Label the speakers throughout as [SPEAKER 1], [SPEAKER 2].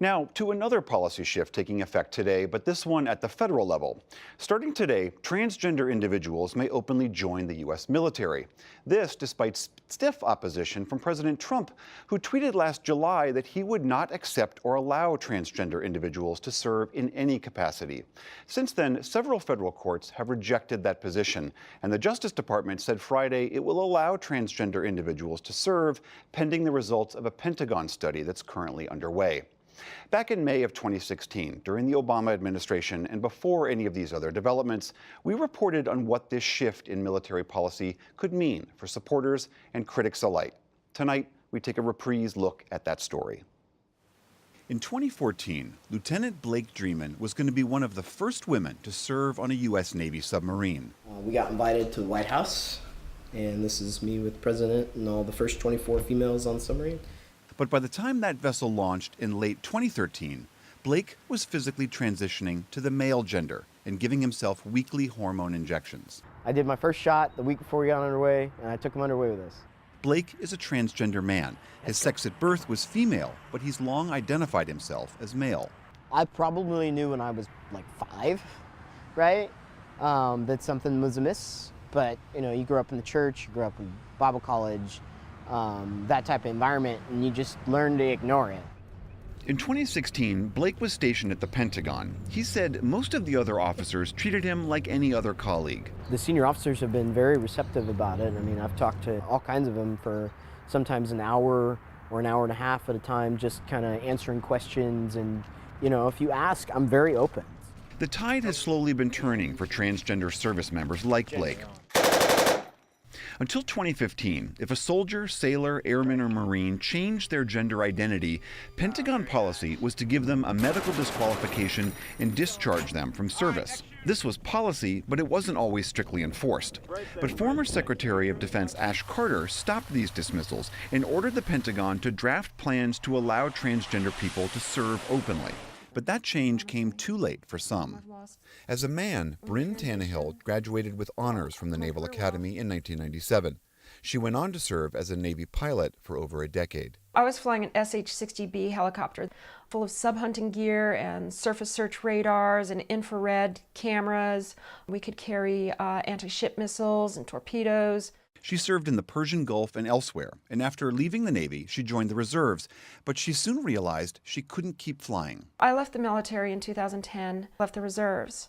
[SPEAKER 1] Now, to another policy shift taking effect today, but this one at the federal level. Starting today, transgender individuals may openly join the U.S. military. This despite stiff opposition from President Trump, who tweeted last July that he would not accept or allow transgender individuals to serve in any capacity. Since then, several federal courts have rejected that position, and the Justice Department said Friday it will allow transgender individuals to serve pending the results of a Pentagon study that's currently underway. Back in May of 2016, during the Obama administration and before any of these other developments, we reported on what this shift in military policy could mean for supporters and critics alike. Tonight, we take a reprise look at that story. In 2014, Lieutenant Blake Dreeman was going to be one of the first women to serve on a U.S. Navy submarine.
[SPEAKER 2] We got invited to the White House, and this is me with the President and all the first 24 females on the submarine.
[SPEAKER 1] But by the time that vessel launched in late 2013, Blake was physically transitioning to the male gender and giving himself weekly hormone injections.
[SPEAKER 2] I did my first shot the week before we got underway, and I took him underway with us.
[SPEAKER 1] Blake is a transgender man. His sex at birth was female, but he's long identified himself as male.
[SPEAKER 2] I probably knew when I was like 5, right, that something was amiss. But, you know, you grew up in the church, you grew up in Bible college, that type of environment, and you just learn to ignore it.
[SPEAKER 1] In 2016, Blake was stationed at the Pentagon. He said most of the other officers treated him like any other colleague.
[SPEAKER 2] The senior officers have been very receptive about it. I mean, I've talked to all kinds of them for sometimes an hour or an hour and a half at a time, just kind of answering questions. And, you know, if you ask, I'm very open.
[SPEAKER 1] The tide has slowly been turning for transgender service members like Blake. Until 2015, if a soldier, sailor, airman, or Marine changed their gender identity, Pentagon policy was to give them a medical disqualification and discharge them from service. This was policy, but it wasn't always strictly enforced. But former Secretary of Defense Ash Carter stopped these dismissals and ordered the Pentagon to draft plans to allow transgender people to serve openly. But that change came too late for some. As a man, Bryn Tannehill graduated with honors from the Naval Academy in 1997. She went on to serve as a Navy pilot for over a decade.
[SPEAKER 3] I was flying an SH-60B helicopter full of sub-hunting gear and surface search radars and infrared cameras. We could carry anti-ship missiles and torpedoes.
[SPEAKER 1] She served in the Persian Gulf and elsewhere, and after leaving the Navy, she joined the reserves. But she soon realized she couldn't keep flying.
[SPEAKER 3] I left the military in 2010, left the reserves,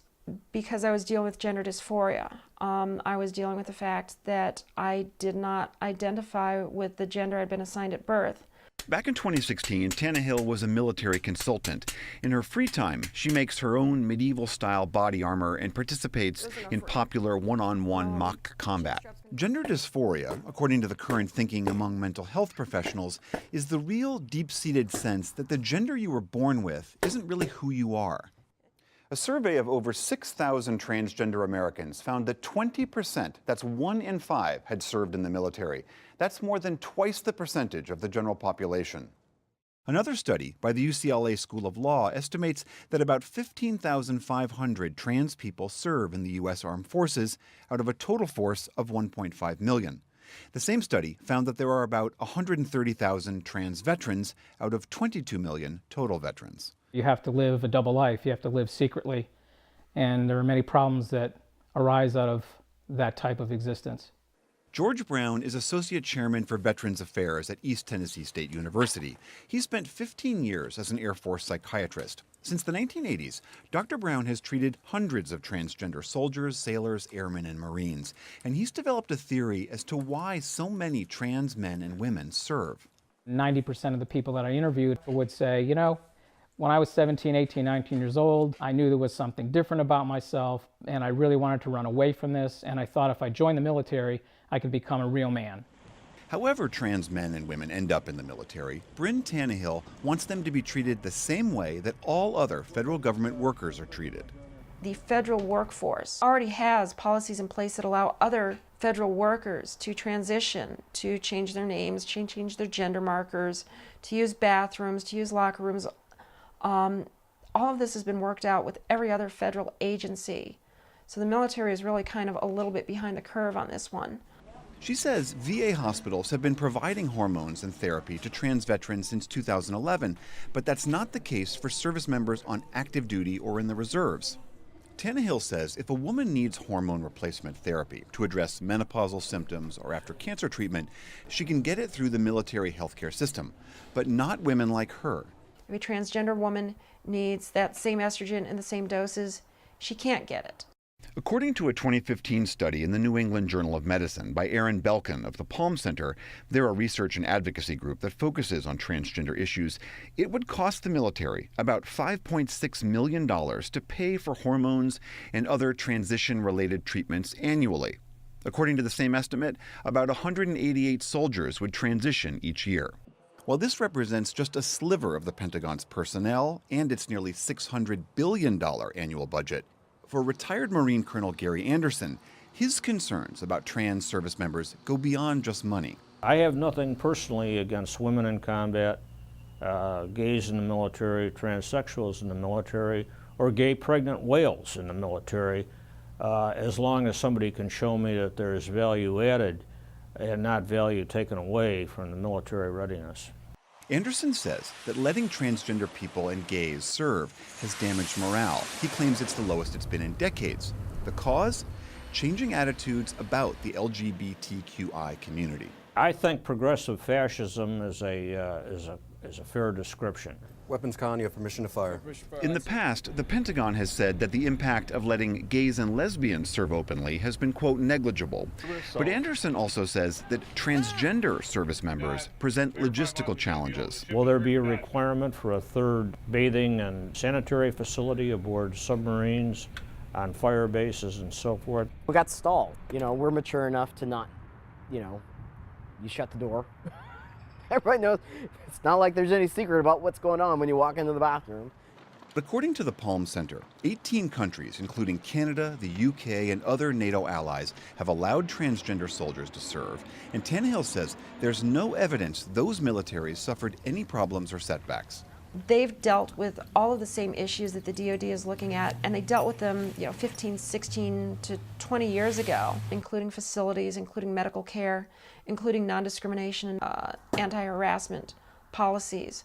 [SPEAKER 3] because I was dealing with gender dysphoria. I was dealing with the fact that I did not identify with the gender I'd been assigned at birth.
[SPEAKER 1] Back in 2016, Tannehill was a military consultant. In her free time, she makes her own medieval-style body armor and participates in popular one-on-one mock combat. Gender dysphoria, according to the current thinking among mental health professionals, is the real deep-seated sense that the gender you were born with isn't really who you are. A survey of over 6,000 transgender Americans found that 20%, that's 1 in 5, had served in the military. That's more than twice the percentage of the general population. Another study by the UCLA School of Law estimates that about 15,500 trans people serve in the U.S. Armed Forces out of a total force of 1.5 million. The same study found that there are about 130,000 trans veterans out of 22 million total veterans.
[SPEAKER 4] You have to live a double life. You have to live secretly. And there are many problems that arise out of that type of existence.
[SPEAKER 1] George Brown is Associate Chairman for Veterans Affairs at East Tennessee State University. He spent 15 years as an Air Force psychiatrist. Since the 1980s, Dr. Brown has treated hundreds of transgender soldiers, sailors, airmen, and Marines. And he's developed a theory as to why so many trans men and women serve.
[SPEAKER 4] 90% of the people that I interviewed would say, you know, when I was 17, 18, 19 years old, I knew there was something different about myself, and I really wanted to run away from this, and I thought if I joined the military, I could become a real man.
[SPEAKER 1] However trans men and women end up in the military, Bryn Tannehill wants them to be treated the same way that all other federal government workers are treated.
[SPEAKER 3] The federal workforce already has policies in place that allow other federal workers to transition, to change their names, change their gender markers, to use bathrooms, to use locker rooms. All of this has been worked out with every other federal agency. So the military is really kind of a little bit behind the curve on this one.
[SPEAKER 1] She says VA hospitals have been providing hormones and therapy to trans veterans since 2011, but that's not the case for service members on active duty or in the reserves. Tannehill says if a woman needs hormone replacement therapy to address menopausal symptoms or after cancer treatment, she can get it through the military healthcare system, but not women like her.
[SPEAKER 3] If a transgender woman needs that same estrogen in the same doses, she can't get it.
[SPEAKER 1] According to a 2015 study in the New England Journal of Medicine by Aaron Belkin of the Palm Center, they're a research and advocacy group that focuses on transgender issues, it would cost the military about $5.6 million to pay for hormones and other transition-related treatments annually. According to the same estimate, about 188 soldiers would transition each year. While this represents just a sliver of the Pentagon's personnel and its nearly $600 billion annual budget, for retired Marine Colonel Gary Anderson, his concerns about trans service members go beyond just money.
[SPEAKER 5] I have nothing personally against women in combat, gays in the military, transsexuals in the military, or gay pregnant whales in the military, as long as somebody can show me that there is value added and not value taken away from the military readiness.
[SPEAKER 1] Anderson says that letting transgender people and gays serve has damaged morale. He claims it's the lowest it's been in decades. The cause? Changing attitudes about the LGBTQI community.
[SPEAKER 5] I think progressive fascism is a fair description.
[SPEAKER 6] Weapons con, you have permission to fire.
[SPEAKER 1] In the past, the Pentagon has said that the impact of letting gays and lesbians serve openly has been, quote, negligible. But Anderson also says that transgender service members present logistical challenges.
[SPEAKER 5] Will there be a requirement for a third bathing and sanitary facility aboard submarines, on fire bases and so forth?
[SPEAKER 2] We got stalled. We're mature enough to not, you shut the door. Everybody knows it's not like there's any secret about what's going on when you walk into the bathroom.
[SPEAKER 1] According to the Palm Center, 18 countries, including Canada, the UK, and other NATO allies, have allowed transgender soldiers to serve. And Tannehill says there's no evidence those militaries suffered any problems or setbacks.
[SPEAKER 3] They've dealt with all of the same issues that the DoD is looking at, and they dealt with them 15, 16 to 20 years ago, including facilities, including medical care, including non-discrimination and anti-harassment policies.